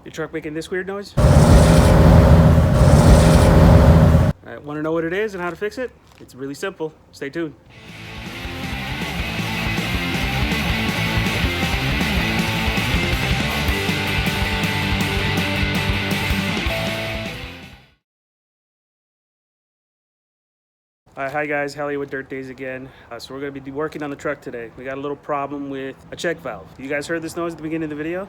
Your truck making this weird noise? Alright, want to know what it is and how to fix it? It's really simple. Stay tuned. Hi guys, Hallie with Dirt Days again. So we're going to be working on the truck today. We got a little problem with a check valve. You guys heard this noise at the beginning of the video?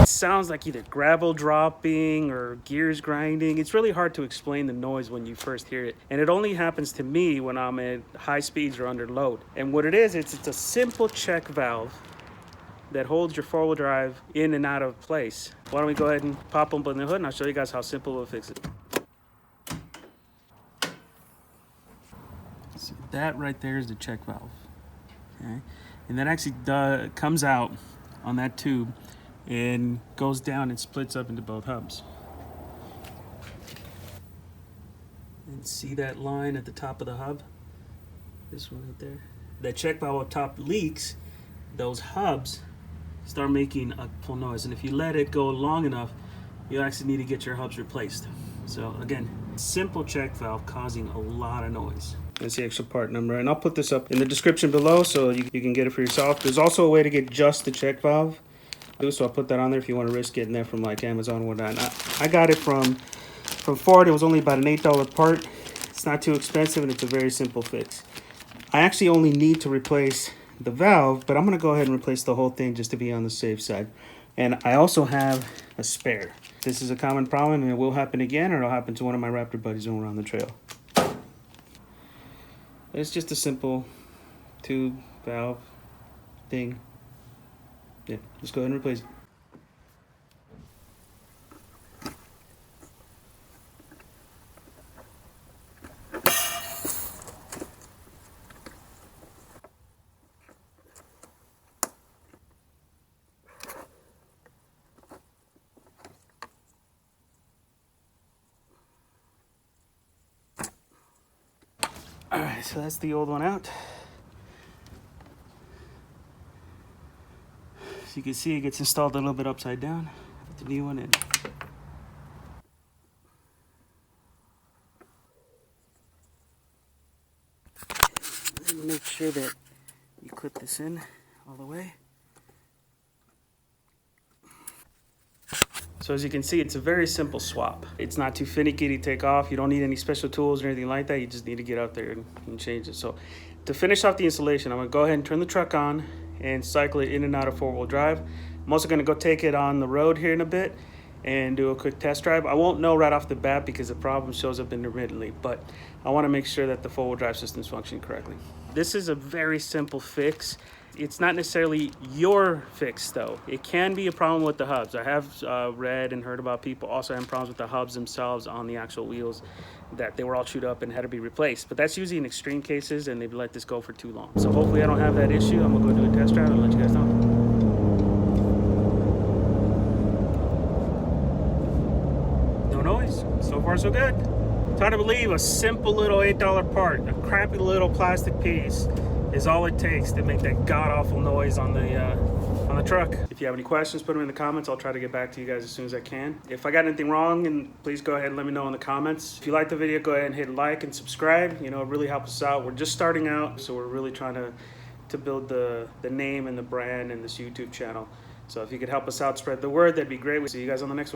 It sounds like either gravel dropping or gears grinding. It's really hard to explain the noise when you first hear it. And it only happens to me when I'm at high speeds or under load. And what it is, it's a simple check valve that holds your four-wheel drive in and out of place. Why don't we go ahead and pop open the hood and I'll show you guys how simple we'll fix it. So that right there is the check valve, okay? And that actually comes out on that tube and goes down and splits up into both hubs. And see that line at the top of the hub? This one right there. That check valve up top leaks, those hubs start making a full noise. And if you let it go long enough, you actually need to get your hubs replaced. So again, simple check valve causing a lot of noise. That's the actual part number, and I'll put this up in the description below so you can get it for yourself. There's also a way to get just the check valve, so I'll put that on there if you want to risk getting that from like Amazon or whatnot. I got it from Ford. It was only about an $8 part. It's not too expensive, and it's a very simple fix. I actually only need to replace the valve, but I'm going to go ahead and replace the whole thing just to be on the safe side. And I also have a spare. This is a common problem, and it will happen again, or it'll happen to one of my Raptor buddies when we're on the trail. It's just a simple tube valve thing. Yeah, just go ahead and replace it. Alright, so that's the old one out. So you can see it gets installed a little bit upside down. Put the new one in. And make sure that you clip this in all the way. So as you can see, it's a very simple swap. It's not too finicky to take off. You don't need any special tools or anything like that. You just need to get out there and change it. So to finish off the installation, I'm gonna go ahead and turn the truck on and cycle it in and out of four-wheel drive. I'm also gonna go take it on the road here in a bit and do a quick test drive. I won't know right off the bat because the problem shows up intermittently, but I wanna make sure that the four-wheel drive system is functioning correctly. This is a very simple fix. It's not necessarily your fix though. It can be a problem with the hubs. I have read and heard about people also having problems with the hubs themselves on the actual wheels, that they were all chewed up and had to be replaced. But that's usually in extreme cases, and they've let this go for too long. So hopefully I don't have that issue. I'm gonna go do a test drive and let you guys know. No noise. So far so good. It's hard to believe a simple little $8 part, a crappy little plastic piece, is all it takes to make that god-awful noise on the truck. If you have any questions, put them in the comments. I'll try to get back to you guys as soon as I can. If I got anything wrong, and please go ahead and let me know in the comments. If you like the video, go ahead and hit like and subscribe. You know, it really helps us out. We're just starting out, so we're really trying to build the name and the brand and this YouTube channel. So if you could help us out, spread the word, that'd be great. We'll see you guys on the next one.